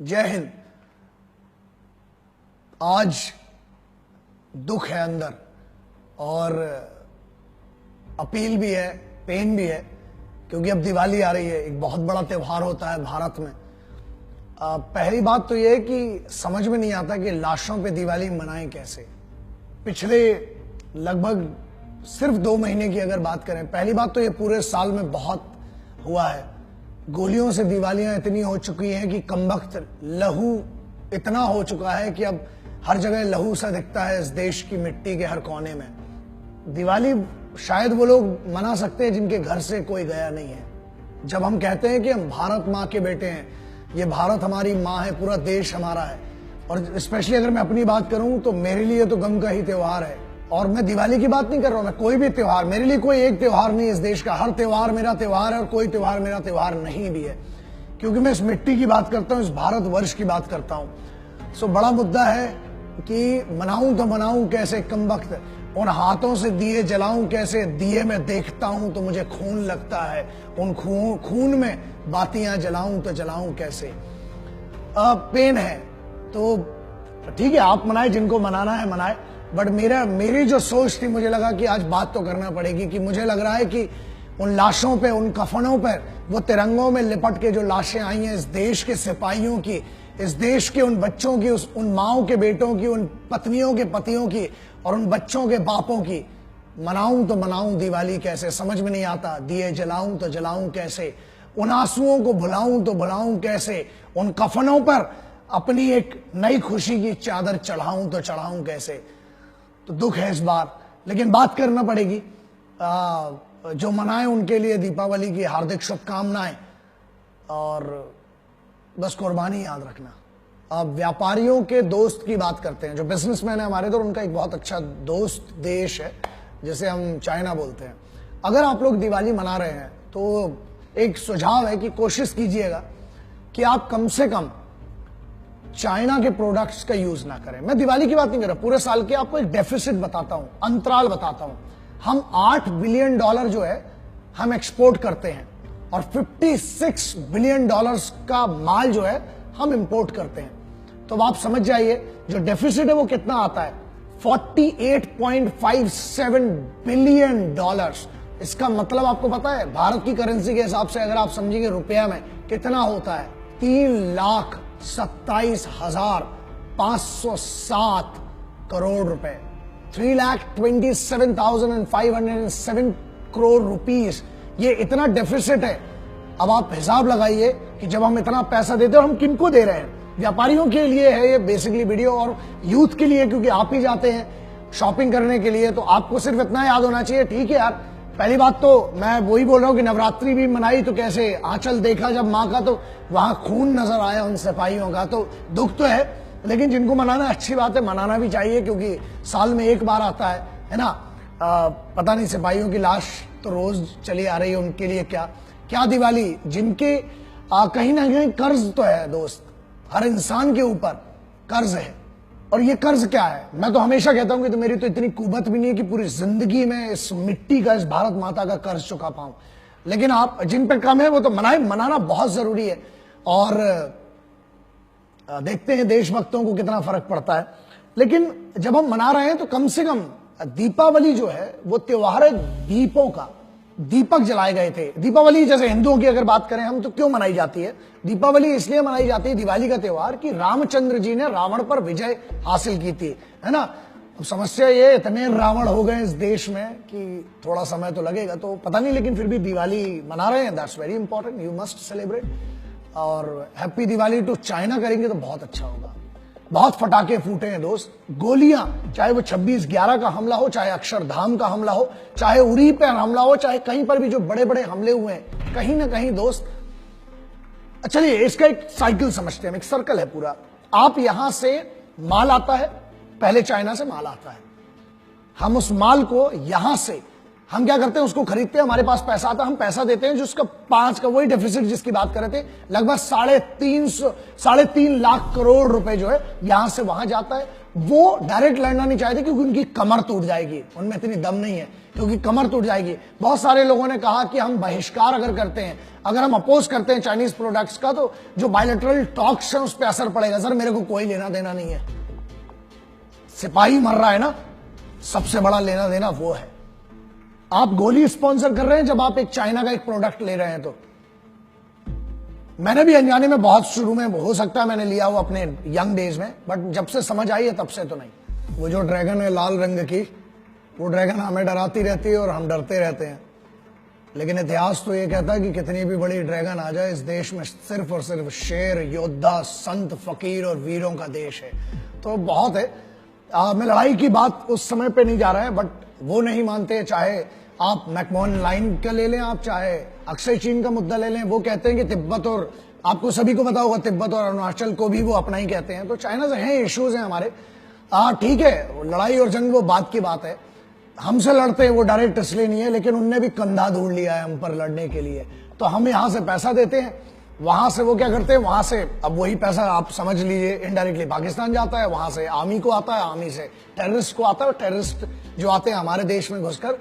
जय हिंद। आज दुख है अंदर और अपील भी है, पेन भी है, क्योंकि अब दिवाली आ रही है। एक बहुत बड़ा त्योहार होता है भारत में। पहली बात तो यह है कि समझ में नहीं आता कि लाशों पे दिवाली मनाएं कैसे। पिछले लगभग सिर्फ 2 महीने की अगर बात करें, पहली बात तो ये पूरे साल में बहुत हुआ है। गोलियों से दिवालियां इतनी हो चुकी हैं कि कमबख्त लहू इतना हो चुका है कि अब हर जगह लहू सा दिखता है इस देश की मिट्टी के हर कोने में। दिवाली शायद वो लोग मना सकते हैं जिनके घर से कोई गया नहीं है। जब हम कहते हैं कि हम भारत माँ के बेटे हैं, ये भारत हमारी माँ है, पूरा देश हमारा है, और स्पेशली अगर मैं अपनी बात करूं तो मेरे लिए तो गम का ही त्योहार है। और मैं दिवाली की बात नहीं कर रहा हूं, मैं कोई भी त्योहार, मेरे लिए कोई एक त्योहार नहीं इस देश का, हर त्योहार मेरा त्योहार है और कोई त्योहार मेरा त्योहार नहीं भी है, क्योंकि मैं इस मिट्टी की बात करता हूं, इस भारतवर्ष की बात करता हूं। सो बड़ा मुद्दा है कि मनाऊं तो मनाऊं कैसे, कमबख्त उन हाथों से दिए जलाऊं कैसे। दिए में देखता हूं तो मुझे खून लगता है, उन खून में बातियां जलाऊं तो जलाऊं कैसे। पेन है तो ठीक है, आप मनाए, जिनको मनाना है मनाए, बट मेरी जो सोच थी, मुझे लगा कि आज बात तो करना पड़ेगी कि मुझे लग रहा है कि उन लाशों पे, उन कफनों पर, वो तिरंगों में लिपट के जो लाशें आई हैं इस देश के सिपाहियों की, इस देश के उन बच्चों की, उन माओं के बेटों की, उन पत्नियों के पतियों की और उन बच्चों के बापों की, मनाऊं तो मनाऊं दिवाली कैसे, समझ में नहीं आता। दिए जलाऊं तो जलाऊं कैसे, उन आंसुओं को भुलाऊं तो भुलाऊं कैसे, उन कफनों पर अपनी एक नई खुशी की चादर चढ़ाऊं तो चढ़ाऊं कैसे। तो दुख है इस बार, लेकिन बात करना पड़ेगी। जो मनाए उनके लिए दीपावली की हार्दिक शुभकामनाएं, और बस कुर्बानी याद रखना। अब व्यापारियों के दोस्त की बात करते हैं, जो बिजनेसमैन है हमारे, तो उनका एक बहुत अच्छा दोस्त देश है जिसे हम चाइना बोलते हैं। अगर आप लोग दिवाली मना रहे हैं तो एक सुझाव है कि कोशिश कीजिएगा कि आप कम से कम चाइना के प्रोडक्ट्स का यूज ना करें। मैं दिवाली की बात नहीं कर रहा, पूरे साल के आपको एक डेफिसिट बताता हूं, अंतराल बताता हूं। हम $8 बिलियन जो है हम एक्सपोर्ट करते हैं और $56 बिलियन का माल जो है हम इंपोर्ट करते हैं। तो आप समझ जाइए जो डेफिसिट है वो कितना आता है, $48.57 बिलियन। इसका मतलब आपको पता है भारत की करेंसी के हिसाब से अगर आप समझेंगे रुपया में कितना होता है, 3,27,507 करोड़ रुपए, 3,27,507 करोड़ रुपीस। ये इतना डेफिसिट है। अब आप हिसाब लगाइए कि जब हम इतना पैसा देते हैं, हम किनको दे रहे हैं। व्यापारियों के लिए है ये बेसिकली वीडियो, और यूथ के लिए, क्योंकि आप ही जाते हैं शॉपिंग करने के लिए, तो आपको सिर्फ इतना याद होना चाहिए। ठीक है यार, पहली बात तो मैं वही बोल रहा हूं कि नवरात्रि भी मनाई तो कैसे, आंचल देखा जब माँ का तो वहां खून नजर आया उन सिपाहियों का, तो दुख तो है। लेकिन जिनको मनाना अच्छी बात है, मनाना भी चाहिए, क्योंकि साल में एक बार आता है ना। पता नहीं, सिपाहियों की लाश तो रोज चली आ रही है, उनके लिए क्या दिवाली, जिनके कहीं ना कहीं कर्ज तो है दोस्त, हर इंसान के ऊपर कर्ज है। और ये कर्ज क्या है, मैं तो हमेशा कहता हूं कि तो मेरी तो इतनी कुबत भी नहीं है कि पूरी जिंदगी में इस मिट्टी का, इस भारत माता का कर्ज चुका पाऊं। लेकिन आप जिन पे कम है वो तो मनाना बहुत जरूरी है। और देखते हैं देशभक्तों को कितना फर्क पड़ता है। लेकिन जब हम मना रहे हैं तो कम से कम दीपावली जो है वो त्योहार है दीपों का। दीपक जलाए गए थे। दीपावली जैसे हिंदुओं की अगर बात करें हम, तो क्यों मनाई जाती है दीपावली? इसलिए मनाई जाती है दिवाली का त्योहार कि रामचंद्र जी ने रावण पर विजय हासिल की थी, है ना। अब समस्या ये, इतने रावण हो गए इस देश में कि थोड़ा समय तो लगेगा, तो पता नहीं, लेकिन फिर भी दिवाली मना रहे हैं। That's very important, you must celebrate. और हैप्पी दिवाली टू चाइना करेंगे तो बहुत अच्छा होगा। बहुत फटाके फूटे हैं दोस्त, गोलियां, चाहे वो 26/11 का हमला हो, चाहे अक्षरधाम का हमला हो, चाहे उरी पर हमला हो, चाहे कहीं पर भी जो बड़े बड़े हमले हुए हैं, कहीं ना कहीं दोस्त। चलिए इसका एक साइकिल समझते हैं, एक सर्कल है पूरा। आप यहां से माल आता है, पहले चाइना से माल आता है, हम उस माल को यहां से हम क्या करते हैं, उसको खरीदते हैं, हमारे पास पैसा आता है, हम पैसा देते हैं, जो उसका 5 का वही डेफिसिट जिसकी बात कर रहे थे, लगभग 3.5 लाख करोड़ रुपए जो है यहां से वहां जाता है। वो डायरेक्ट लड़ना नहीं चाहते क्योंकि उनकी कमर टूट जाएगी, उनमें इतनी दम नहीं है, क्योंकि कमर टूट जाएगी। बहुत सारे लोगों ने कहा कि हम बहिष्कार अगर करते हैं, अगर हम अपोज करते हैं चाइनीज प्रोडक्ट्स का, तो जो बायलैटरल टॉक्स है उस पर असर पड़ेगा। सर मेरे को कोई लेना देना नहीं है, सिपाही मर रहा है ना, सबसे बड़ा लेना देना वो है। आप गोली स्पॉन्सर कर रहे हैं जब आप एक चाइना का एक प्रोडक्ट ले रहे हैं। तो मैंने भी अनजाने में बहुत शुरू में, हो सकता है मैंने लिया हो अपने यंग डेज में, बट जब से समझ आई है तब से तो नहीं। वो जो ड्रैगन है लाल रंग की, वो ड्रैगन हमें डराती रहती है और हम डरते रहते हैं। लेकिन इतिहास तो ये कहता है कि कितनी भी बड़ी ड्रैगन आ जाए, इस देश में सिर्फ और सिर्फ शेर, योद्धा, संत, फकीर और वीरों का देश है। तो बहुत है। मैं लड़ाई की बात उस समय पे नहीं जा रहा है, बट वो नहीं मानते। चाहे आप मैकमोहन लाइन का ले लें, आप चाहे अक्षय चीन का मुद्दा ले लें, वो कहते हैं कि तिब्बत, और आपको सभी को पता होगा तिब्बत और अरुणाचल को भी वो अपना ही कहते हैं। तो चाइना से हैं, इश्यूज हैं हमारे। ठीक है, लड़ाई और जंग वो बात की बात है। हमसे लड़ते हैं वो डायरेक्ट इसलिए नहीं है, लेकिन उनने भी कंधा ढूंढ लिया है हम पर लड़ने के लिए। तो हम यहां से पैसा देते हैं, वहां से वो क्या करते हैं, वहां से अब वही पैसा आप समझ लीजिए इनडायरेक्टली पाकिस्तान जाता है, वहां से आर्मी को आता है, आर्मी से टेररिस्ट को आता है, और टेररिस्ट जो आते हैं हमारे देश में घुसकर,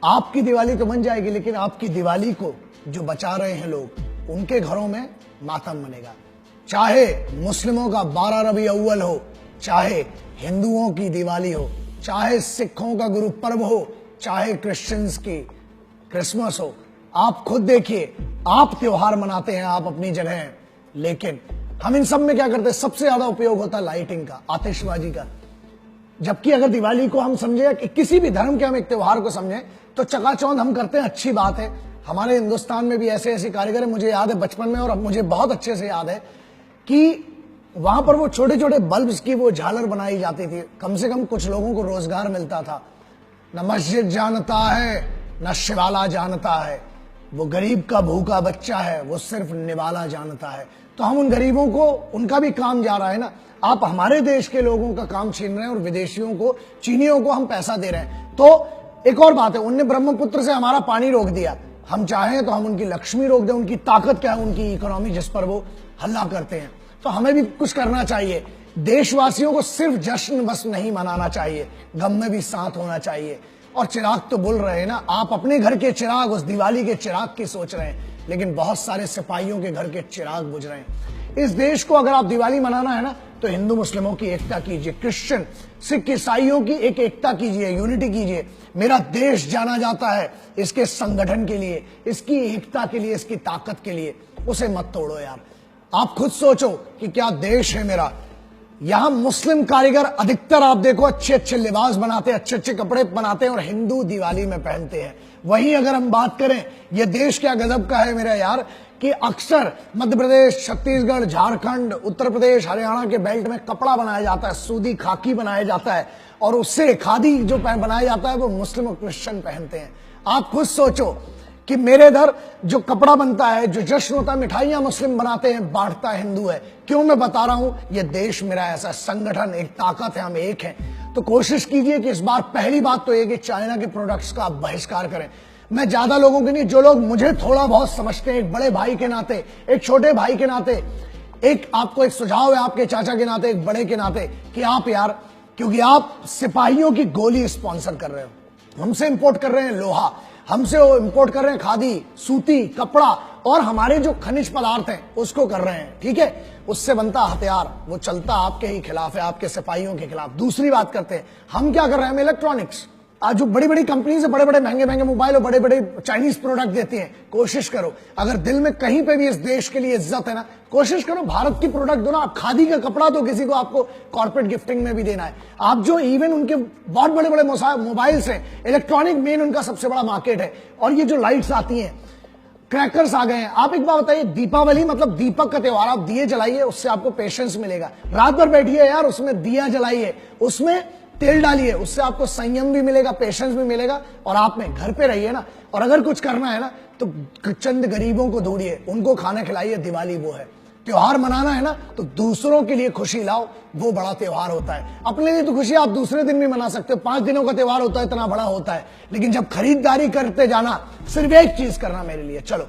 आपकी दिवाली तो बन जाएगी, लेकिन आपकी दिवाली को जो बचा रहे हैं लोग, उनके घरों में मातम बनेगा। चाहे मुस्लिमों का 12 रबी अव्वल हो, चाहे हिंदुओं की दिवाली हो, चाहे सिखों का गुरु पर्व हो, चाहे क्रिश्चियंस की क्रिसमस हो, आप खुद देखिए, आप त्योहार मनाते हैं, आप अपनी जगह, लेकिन हम इन सब में क्या करते हैं, सबसे ज्यादा उपयोग होता है लाइटिंग का, आतिशबाजी का। जबकि अगर दिवाली को हम समझे, किसी भी धर्म के हम एक त्योहार को समझें, तो चकाचौंध हम करते हैं, अच्छी बात है। हमारे हिंदुस्तान में भी ऐसे ऐसे कारीगर है, मुझे याद है बचपन में, और अब मुझे बहुत अच्छे से याद है कि वहां पर वो छोटे छोटे बल्ब्स की वो झालर बनाई जाती थी। कम से कम कुछ लोगों को रोजगार मिलता था। न मस्जिद जानता है, न शिवाला जानता है, वो गरीब का भूखा बच्चा है, वो सिर्फ निवाला जानता है। तो हम उन गरीबों को, उनका भी काम जा रहा है ना। आप हमारे देश के लोगों का काम छीन रहे हैं और विदेशियों को, चीनियों को हम पैसा दे रहे हैं। तो एक और बात है, उनने ब्रह्मपुत्र से हमारा पानी रोक दिया, हम चाहें तो हम उनकी लक्ष्मी रोक दें। उनकी ताकत क्या है, उनकी इकोनॉमी जिस पर वो हल्ला करते हैं। तो हमें भी कुछ करना चाहिए। देशवासियों को सिर्फ जश्न बस नहीं मनाना चाहिए, गम में भी साथ होना चाहिए। और चिराग तो बोल रहे हैं ना, आप अपने घर के चिराग, उस दिवाली के चिराग की सोच रहे हैं, लेकिन बहुत सारे सिपाहियों के घर के चिराग बुझ रहे हैं। इस देश को अगर आप दिवाली मनाना है ना, तो हिंदू मुस्लिमों की एकता कीजिए, क्रिश्चियन सिख ईसाइयों की एक एकता कीजिए, यूनिटी कीजिए। मेरा देश जाना जाता है इसके संगठन के लिए, इसकी एकता के लिए, इसकी ताकत के लिए। उसे मत तोड़ो यार। आप खुद सोचो कि क्या देश है मेरा। यहां मुस्लिम कारीगर अधिकतर आप देखो अच्छे अच्छे लिबास बनाते हैं, अच्छे अच्छे कपड़े बनाते हैं, और हिंदू दिवाली में पहनते हैं। वहीं अगर हम बात करें, ये देश क्या गजब का है मेरा यार, कि अक्सर मध्य प्रदेश, छत्तीसगढ़, झारखंड, उत्तर प्रदेश, हरियाणा के बेल्ट में कपड़ा बनाया जाता है, सूदी खाकी बनाया जाता है, और उससे खादी जो बनाया जाता है वो मुस्लिम और क्रिश्चियन पहनते हैं। आप खुद सोचो कि मेरे इधर जो कपड़ा बनता है, जो जश्न होता है, मिठाइयां मुस्लिम बनाते हैं, बांटता हिंदू है। क्यों मैं बता रहा हूं, ये देश मेरा ऐसा संगठन, एक ताकत है, हम एक हैं। तो कोशिश कीजिए कि इस बार पहली बात तो ये कि चाइना के प्रोडक्ट्स का आप बहिष्कार करें। मैं ज्यादा लोगों के नहीं, जो लोग मुझे थोड़ा बहुत समझते हैं, एक बड़े भाई के नाते, एक छोटे भाई के नाते, एक आपको एक सुझाव है आपके चाचा के नाते, एक बड़े के नाते, कि आप यार, क्योंकि आप सिपाहियों की गोली स्पॉन्सर कर रहे हो, हमसे इंपोर्ट कर रहे हैं लोहा, हमसे वो इंपोर्ट कर रहे हैं खादी, सूती, कपड़ा, और हमारे जो खनिज पदार्थ हैं उसको कर रहे हैं। ठीक है, उससे बनता हथियार, वो चलता आपके ही खिलाफ है, आपके सिपाहियों के खिलाफ। दूसरी बात करते हैं, हम क्या कर रहे हैं, इलेक्ट्रॉनिक्स। आज जो बड़ी बड़ी कंपनी से बड़े बड़े महंगे महंगे मोबाइल और बड़े बड़े चाइनीज प्रोडक्ट देती हैं, कोशिश करो, अगर दिल में कहीं पे भी इस देश के लिए इज्जत है ना, कोशिश करो भारत की प्रोडक्ट दो ना। आप खादी का कपड़ा दो किसी को, आपको कॉर्पोरेट गिफ्टिंग में भी देना है। आप जो इवन उनके बहुत बड़े बड़े मोबाइल्स हैं, इलेक्ट्रॉनिक मेन उनका सबसे बड़ा मार्केट है। और ये जो लाइट्स आती हैं, क्रैकर्स आ गए हैं। आप एक बात बताइए, दीपावली मतलब दीपक का त्योहार, आप दिए जलाइए, उससे आपको पेशेंस मिलेगा। रात भर बैठिए यार, उसमें दिया जलाइए, उसमें तेल डालिए, उससे आपको संयम भी मिलेगा, पेशेंस भी मिलेगा। और आप में घर पे रहिए ना, और अगर कुछ करना है ना, तो चंद गरीबों को ढूंढिए, उनको खाना खिलाइए। दिवाली वो है। त्योहार मनाना है ना, तो दूसरों के लिए खुशी लाओ, वो बड़ा त्योहार होता है। अपने लिए तो खुशी आप दूसरे दिन भी मना सकते हो, 5 दिनों का त्योहार होता है, इतना बड़ा होता है। लेकिन जब खरीदारी करते जाना, सिर्फ एक चीज करना मेरे लिए, चलो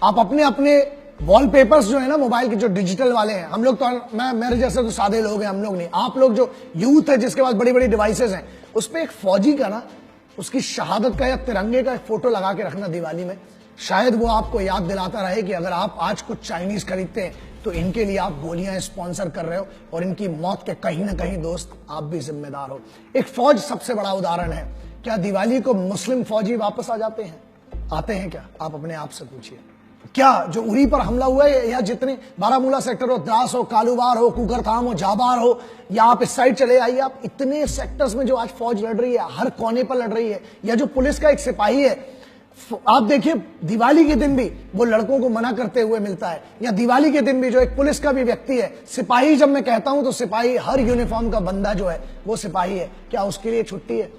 आप अपने अपने वॉलपेपर्स जो है ना मोबाइल के, जो डिजिटल वाले हैं, हम लोग तो, मेरे जैसे तो सादे लोग हैं, हम लोग नहीं, आप लोग जो यूथ है जिसके पास बड़ी बड़ी डिवाइसेस हैं, उस पर एक फौजी का ना, उसकी शहादत का या तिरंगे का एक फोटो लगा के रखना दिवाली में। शायद वो आपको याद दिलाता रहे कि अगर आप आज कुछ चाइनीज खरीदते हैं तो इनके लिए आप गोलियां स्पॉन्सर कर रहे हो और इनकी मौत के कहीं ना कहीं दोस्त आप भी जिम्मेदार हो। एक फौज सबसे बड़ा उदाहरण है। क्या दिवाली को मुस्लिम फौजी वापस आ जाते हैं? आते हैं क्या? आप अपने आप से पूछिए। क्या जो उरी पर हमला हुआ है, या जितने बारामूला सेक्टर हो, द्रास हो, कालूवार हो, कुकरथाम हो, जाबार हो, या आप इस साइड चले आइए, आप इतने सेक्टर्स में जो आज फौज लड़ रही है, हर कोने पर लड़ रही है, या जो पुलिस का एक सिपाही है, आप देखिए दिवाली के दिन भी वो लड़कों को मना करते हुए मिलता है, या दिवाली के दिन भी जो एक पुलिस का भी व्यक्ति है, सिपाही जब मैं कहता हूं तो सिपाही, हर यूनिफॉर्म का बंदा जो है वो सिपाही है। क्या उसके लिए छुट्टी है?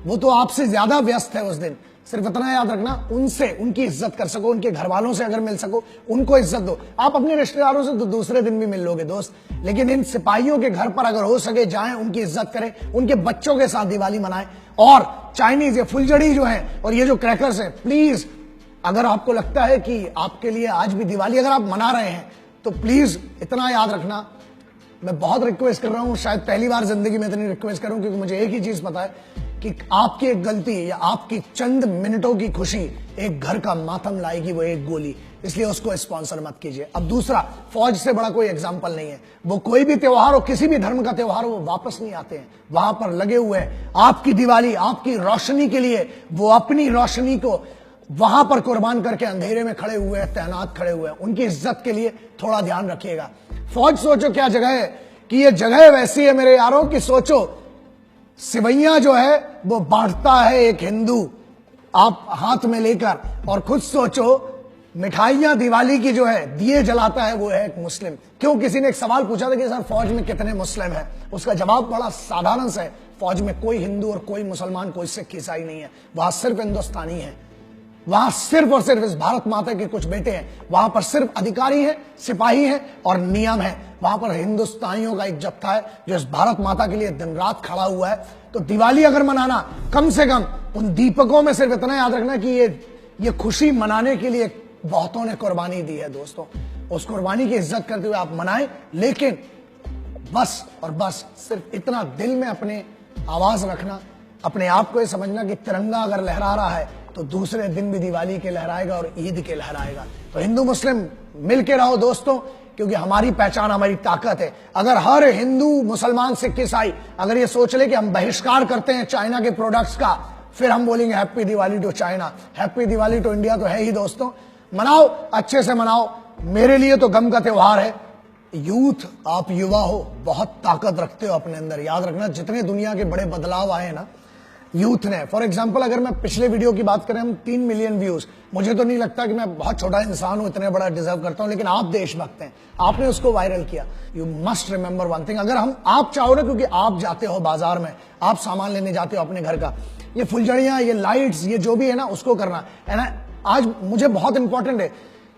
वो तो आपसे ज्यादा व्यस्त है उस दिन। सिर्फ इतना याद रखना, उनसे उनकी इज्जत कर सको, उनके घर वालों से अगर मिल सको उनको इज्जत दो। आप अपने रिश्तेदारों से तो दूसरे दिन भी मिल लोगे दोस्त, लेकिन इन सिपाहियों के घर पर अगर हो सके जाएं, उनकी इज्जत करें, उनके बच्चों के साथ दिवाली मनाएं। और चाइनीज ये फुलझड़ी जो है और ये जो क्रैकर्स है, प्लीज अगर आपको लगता है कि आपके लिए आज भी दिवाली अगर आप मना रहे हैं तो प्लीज इतना याद रखना, मैं बहुत रिक्वेस्ट कर रहा हूं, शायद पहली बार जिंदगी में इतनी रिक्वेस्ट करूं, क्योंकि मुझे एक ही चीज पता है कि आपकी एक गलती या आपकी चंद मिनटों की खुशी एक घर का मातम लाएगी, वो एक गोली। इसलिए उसको स्पॉन्सर मत कीजिए। अब दूसरा, फौज से बड़ा कोई एग्जाम्पल नहीं है। वो कोई भी त्योहार हो, किसी भी धर्म का त्योहार हो, वो वापस नहीं आते हैं, वहां पर लगे हुए हैं आपकी दिवाली, आपकी रोशनी के लिए। वो अपनी रोशनी को वहां पर कुर्बान करके अंधेरे में खड़े हुए हैं, तैनात खड़े हुए हैं। उनकी इज्जत के लिए थोड़ा ध्यान रखिएगा। फौज सोचो क्या जगह है, कि ये जगह वैसी है मेरे यारों कि सोचो सिवैयां जो है वो बांटता है एक हिंदू आप हाथ में लेकर, और खुद सोचो मिठाइयां दिवाली की जो है दिए जलाता है वो है एक मुस्लिम। क्यों? किसी ने एक सवाल पूछा था कि सर फौज में कितने मुस्लिम हैं? उसका जवाब बड़ा साधारण सा है, फौज में कोई हिंदू और कोई मुसलमान, कोई सिख ईसाई नहीं है, वहां सिर्फ हिंदुस्तानी है। वहां सिर्फ और सिर्फ इस भारत माता के कुछ बेटे हैं, वहां पर सिर्फ अधिकारी हैं, सिपाही हैं और नियम है। वहां पर हिंदुस्तानियों का एक जत्था है जो इस भारत माता के लिए दिन रात खड़ा हुआ है। तो दिवाली अगर मनाना, कम से कम उन दीपकों में सिर्फ इतना याद रखना कि ये खुशी मनाने के लिए बहुतों ने कुर्बानी दी है दोस्तों। उस कुर्बानी की इज्जत करते हुए आप मनाएं, लेकिन बस और बस सिर्फ इतना दिल में अपने आवाज रखना, अपने आप को ये समझना कि तिरंगा अगर लहरा रहा है तो दूसरे दिन भी दिवाली के लहराएगा और ईद के लहराएगा। तो हिंदू मुस्लिम मिलके रहो दोस्तों, क्योंकि हमारी पहचान हमारी ताकत है। अगर हर हिंदू मुसलमान सिख ईसाई अगर ये सोच ले कि हम बहिष्कार करते हैं चाइना के प्रोडक्ट्स का, फिर हम बोलेंगे happy Diwali to China, happy Diwali to India तो है ही दोस्तों। मनाओ, अच्छे से मनाओ। मेरे लिए तो गम का त्योहार है। यूथ, आप युवा हो, बहुत ताकत रखते हो अपने अंदर। याद रखना, जितने दुनिया के बड़े बदलाव आए ना यूथ ने, फॉर एग्जाम्पल अगर मैं पिछले वीडियो की बात करें, हम 3 मिलियन व्यूज, मुझे तो नहीं लगता कि मैं बहुत छोटा इंसान हूं, इतने बड़ा डिजर्व करता हूं, लेकिन आप देशभक्त हैं, आपने उसको वायरल किया। You must remember one thing, अगर आप चाहो ना, क्योंकि आप जाते हो बाजार में, आप सामान लेने जाते हो अपने घर का, ये फुलझड़ियां, ये लाइट्स, ये जो भी है ना, उसको करना है ना। आज मुझे बहुत इंपॉर्टेंट है,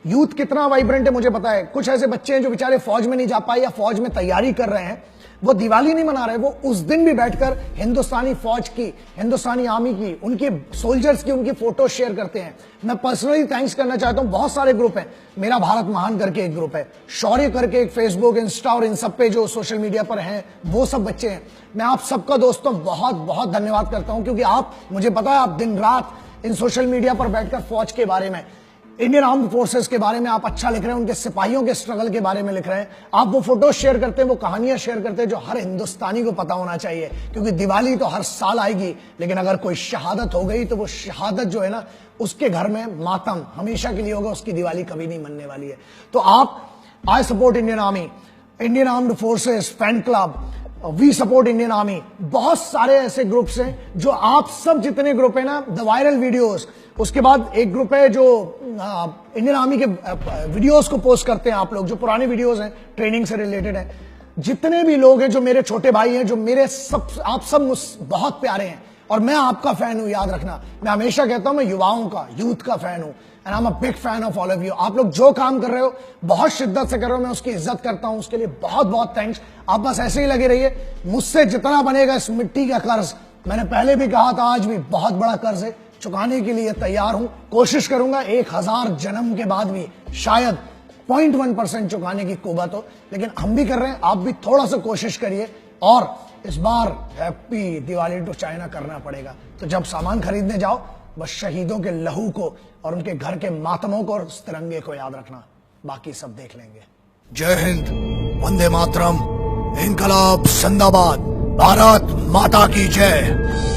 यूथ कितना वाइब्रेंट है मुझे पता है। कुछ ऐसे बच्चे हैं जो बेचारे फौज में नहीं जा पाए या फौज में तैयारी कर रहे हैं, वो दिवाली नहीं मना रहे, वो उस दिन भी बैठकर हिंदुस्तानी फौज की, हिंदुस्तानी आर्मी की, उनके सोल्जर्स की, उनकी फोटो शेयर करते हैं। मैं पर्सनली थैंक्स करना चाहता हूं। बहुत सारे ग्रुप हैं, मेरा भारत महान करके एक ग्रुप है, शौर्य करके एक फेसबुक, इंस्टा और इन सब पे जो सोशल मीडिया पर हैं, वो सब बच्चे हैं। मैं आप सबका दोस्तों बहुत बहुत धन्यवाद करता हूं, क्योंकि आप, मुझे पता है, आप दिन रात इन सोशल मीडिया पर बैठकर फौज के बारे में, इंडियन आर्म्ड फोर्सेस के बारे में आप अच्छा लिख रहे हैं, उनके सिपाहियों के स्ट्रगल के बारे में लिख रहे हैं। आप वो फोटो शेयर करते हैं, वो कहानियां शेयर करते हैं जो हर हिंदुस्तानी को पता होना चाहिए, क्योंकि दिवाली तो हर साल आएगी, लेकिन अगर कोई शहादत हो गई तो वो शहादत जो है ना, उसके घर में मातम हमेशा के लिए होगा, उसकी दिवाली कभी नहीं मनने वाली है। तो आप, I support Indian army, Indian armed forces, fan club, we support Indian army, बहुत सारे ऐसे ग्रुप्स हैं जो आप सब जितने ग्रुप है ना, द वायरल वीडियोस, उसके बाद एक ग्रुप है जो इंडियन आर्मी के वीडियोस को पोस्ट करते हैं आप लोग, जो पुराने वीडियोस हैं ट्रेनिंग से रिलेटेड है। जितने भी लोग हैं, जो मेरे छोटे भाई हैं, जो मेरे सब, आप सब बहुत प्यारे हैं और मैं आपका फैन हूं। याद रखना, मैं हमेशा कहता हूं मैं युवाओं का, यूथ का फैन हूं, and I am a big fan of all of you. आप लोग जो काम कर रहे हो बहुत शिद्दत से कर रहे हो, मैं उसकी इज्जत करता हूं, उसके लिए बहुत बहुत थैंक्स। आप बस ऐसे ही लगे रहिए। मुझसे जितना बनेगा इस मिट्टी का कर्ज, मैंने पहले भी कहा था, आज भी बहुत बड़ा कर्ज है, चुकाने के लिए तैयार हूं। कोशिश करूंगा 1000 जन्म के बाद भी शायद 0.1% चुकाने की कुवत हो, लेकिन हम भी कर रहे हैं, आप भी थोड़ा सा कोशिश करिए। और इस बार हैप्पी दिवाली टू चाइना करना पड़ेगा। तो जब सामान खरीदने जाओ, बस शहीदों के लहू को और उनके घर के मातमों को और उस तिरंगे को याद रखना, बाकी सब देख लेंगे। जय हिंद, वंदे मातरम, इनकलाब जिंदाबाद, भारत माता की जय।